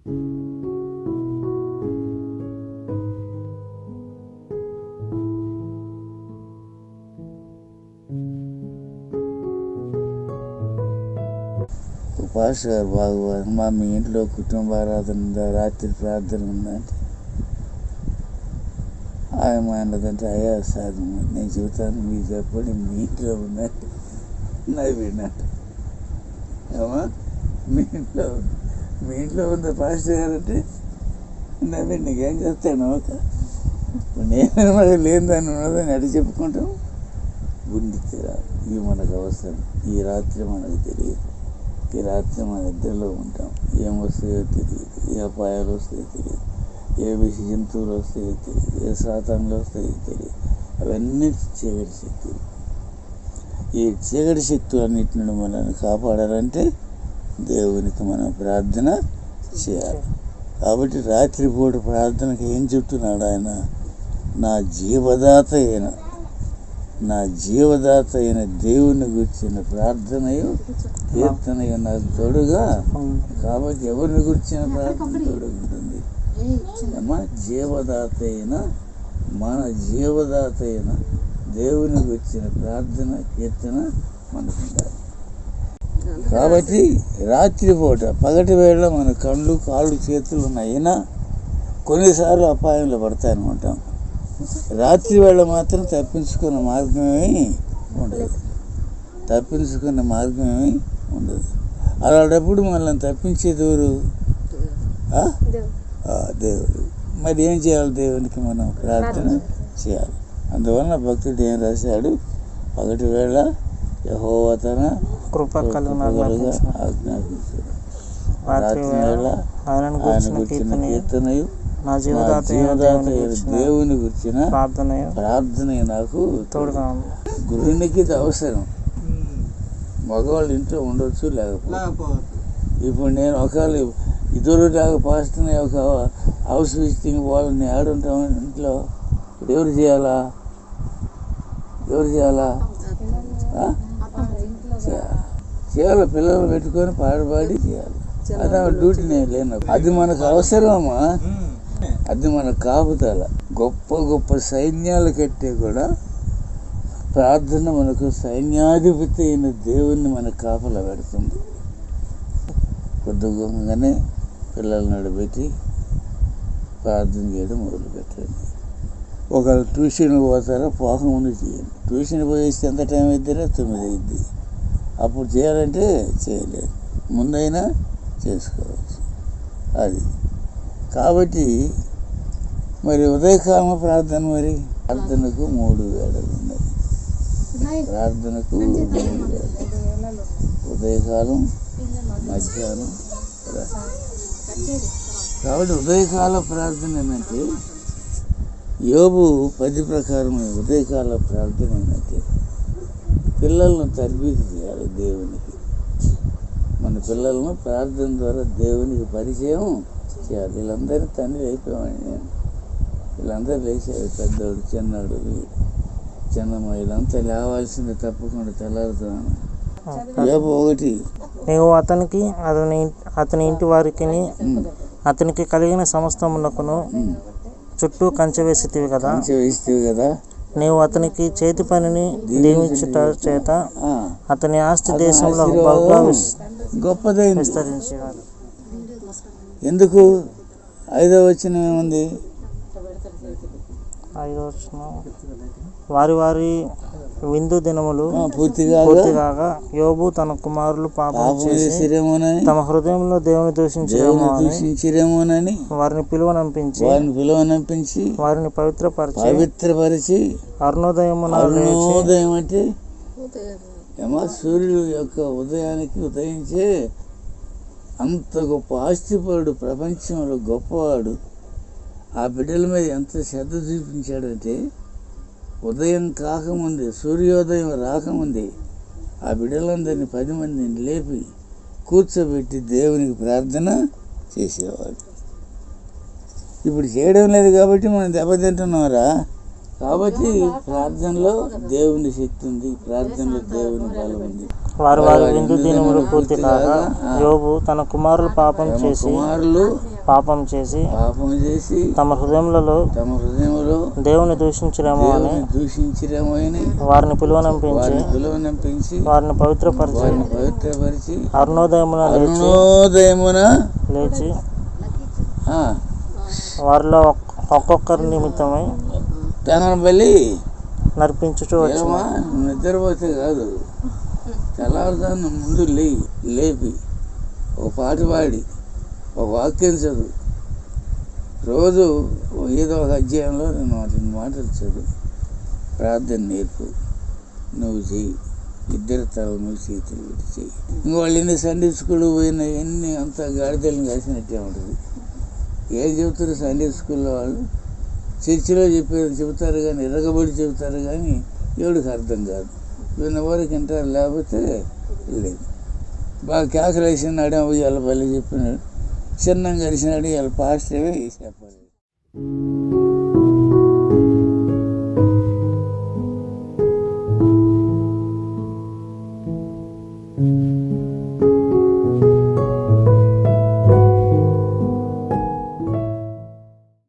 Pastor గారు బాగువారు మా మీ ఇంట్లో కుటుంబారాధన ఉందా, రాత్రి ప్రార్థన ఉందంటే ఆయన అన్నదంటే అయ్యా సార్ నేను చెబుతాను మీరు చెప్పండి మీ ఇంట్లో ఉందంటే నవ్వినట్టు ఏమా మీ ఇంట్లో ఉందా పాస్టర్ గారు అంటే నవ్వి నీకేం చేస్తాను ఒక నేను మనకి లేని దాన్ని ఉన్నదని అడిగి చెప్పుకుంటాం. గుండెత్తి ఇవి మనకు అవసరం. ఈ రాత్రి మనకు తెలియదు. ఈ రాత్రి మన ఇద్దరిలో ఉంటాం. ఏం వస్తాయో తెలియదు, ఏ అపాయాలు వస్తాయో తెలియదు, ఏ విష జంతువులు వస్తాయో తెలియదు, ఏ సాతాన్లు వస్తాయో తెలియదు. అవన్నీ చీకటి శక్తులు. ఈ చీకటి శక్తులన్నిటి నుండి మనల్ని కాపాడాలంటే దేవునికి మనం ప్రార్థన చేయాలి. కాబట్టి రాత్రిపూట ప్రార్థనకి ఏం చెప్తున్నాడు ఆయన? నా జీవదాత అయిన దేవుని గురించిన ప్రార్థనయు కీర్తనయు నాకు తోడుగా. కాబట్టి ఎవరిని గురించిన ప్రార్థన తోడుగా ఉంటుంది? మన జీవదాత అయిన దేవుని గురించిన ప్రార్థన కీర్తన మనకు ఉండాలి. కాబట్టి రాత్రిపూట పగటి వేళ మన కళ్ళు కాళ్ళు చేతులు ఉన్నాయినా కొన్నిసార్లు అపాయంలో పడతాయనుకుంటాం. రాత్రి వేళ మాత్రం తప్పించుకున్న మార్గమేమీ ఉండదు. అలాంటప్పుడు మనల్ని తప్పించేది ఎవరు? దేవుడు. మరి ఏం చేయాలి? దేవునికి మనం ప్రార్థన చేయాలి. అందువలన భక్తుడు ఏం రాశాడు? పగటి వేళ యెహోవా తన కృప కలుగుగా ఆజ్ఞాపించాడు. రాత్రి వేళ ఆయన గురించిన కీర్తనయు నా జీవదాత దేవుని గురించిన ప్రార్థన నాకు తోడుగా. గృహిణికి ఇది అవసరం. మగవాళ్ళు ఇంట్లో ఉండొచ్చు, లేకపోతే. ఇప్పుడు నేను ఒకవేళ ఇద్దరు లాగా పాస్టర్ని ఒక హౌస్ విజిటింగ్ పోవాలని ఆడుంటాం ఇంట్లో. ఇప్పుడు ఎవరు చేయాలా? చేయాలి. పిల్లలు పెట్టుకొని పాడి చేయాలి. అది డ్యూటీ నేను లేను. అది మనకు అవసరమా? అది మన కాపుదల. గొప్ప గొప్ప సైన్యాలు కట్టే కూడా ప్రార్థన మనకు సైన్యాధిపతి అయిన దేవుణ్ణి మన కాపలా పెడుతుంది. కొద్దిగానే పిల్లలు నడిపెట్టి ప్రార్థన చేయడం మొదలుపెట్టండి. ఒకళ్ళు ట్యూషన్ పోతారా, పోకముందు చేయండి. ట్యూషన్ పోయేస్తే ఎంత టైం అవుతుందో 9 అయింది. అప్పుడు చేయాలంటే చేయలేదు, ముందైనా చేసుకోవచ్చు. అది కాబట్టి మరి ఉదయకాల ప్రార్థన, మరి ప్రార్థనకు 3 వేళలు ఉన్నాయి. ఉదయకాలం, మధ్యాహ్నం, కాబట్టి ఉదయకాల ప్రార్థన ఏంటంటే యోబు 10 ప్రకారం ఉదయకాల ప్రార్థన ఏంటంటే పిల్లలను తర్బీదు చేయాలి దేవునికి. మన పిల్లలను ప్రార్థన ద్వారా దేవునికి పరిచయం చేయాలి. వీళ్ళందరూ తండ్రి అయిపోయామని నేను. వీళ్ళందరూ లేచారు, పెద్దోడు, చిన్నాడు, చిన్నమ్మ, వీళ్ళంతా లేవాల్సింది తప్పకుండా తెల్లారుతున్నాను. యోబు 1 నీవు అతనికి అతని ఇంటి వారికి అతనికి కలిగిన సమస్తమునకును చుట్టూ కంచె వేసితివి కదా. నీవు అతనికి చేతి పనిని దీవించుట చేత అతని ఆస్తి దేశంలో బాగా గొప్పదైంది, విస్తరించారు. ఎందుకు? 5వ వచనం ఏముంది? 5వ వచనం, వారి వారి విందు దినములు పూర్తిగా యోబు తన కుమారులు పాపం చేసి తమ హృదయంలో దేవుని దూషించిరేమోనని వారిని పిలువనంపించి వారిని పవిత్రపరిచి అరుణోదయం అంటే సూర్యుడు యొక్క ఉదయానికి ఉదయించే అంత గొప్ప ఆస్తిపరుడు, ప్రపంచంలో గొప్పవాడు. ఆ బిడ్డల మీద ఎంత శ్రద్ధ చూపించాడంటే ఉదయం కాకముందే, సూర్యోదయం రాకముందే ఆ బిడ్డలందరినీ 10 మందిని లేపి కూర్చోబెట్టి దేవునికి ప్రార్థన చేసేవాడు. ఇప్పుడు చేయడం లేదు కాబట్టి మనం దెబ్బతింటున్నారా? కాబట్టి ప్రార్థనలో దేవుని శక్తి ఉంది, ప్రార్థనలో దేవుని బలం ఉంది. వారి విందు దినములు పూర్తి కాగా యోబు తన కుమారులు పాపం చేసి పాపం చేసి తమ హృదయములలో దేవుని దూషించిరేమో అని వారిని పిలువనంపించి వారిని పవిత్రపరిచి అరుణోదయమున లేచి వారిలో ఒక్కొక్కరి నిమిత్తమై తన బలి నర్పించుచూ వచ్చును. నిద్రపోతే కాదు, తెల్లవారుజామున ముందు లేపి ఒక పాట పాడి ఒక వాక్యం చదువు, రోజు ఏదో ఒక అధ్యాయంలో నేను 2 మాటలు చదువు, ప్రార్థన నేర్పు, నువ్వు చెయ్యి. 2 తలలు నువ్వు చేతులు పెట్టి చెయ్యి. ఇంక వాళ్ళు ఎన్ని సండే స్కూల్ పోయినా ఎన్ని అంత గాడిదలను కాసినట్టే ఉంటుంది. ఏం చెబుతారు సండే స్కూల్లో వాళ్ళు? చర్చిలో చెబుతారు కానీ, ఎర్రగబడి చెబుతారు కానీ ఎవడికి అర్థం కాదు. విన్నవరకు వింటారు, లేకపోతే లేదు. బాగా కేకలు వేసినాడు, ఇవాళ బలి చెప్పినాడు, చిన్నంగా కలిసినాడు, ఇవాళ పాస్టరే చెప్పాలి.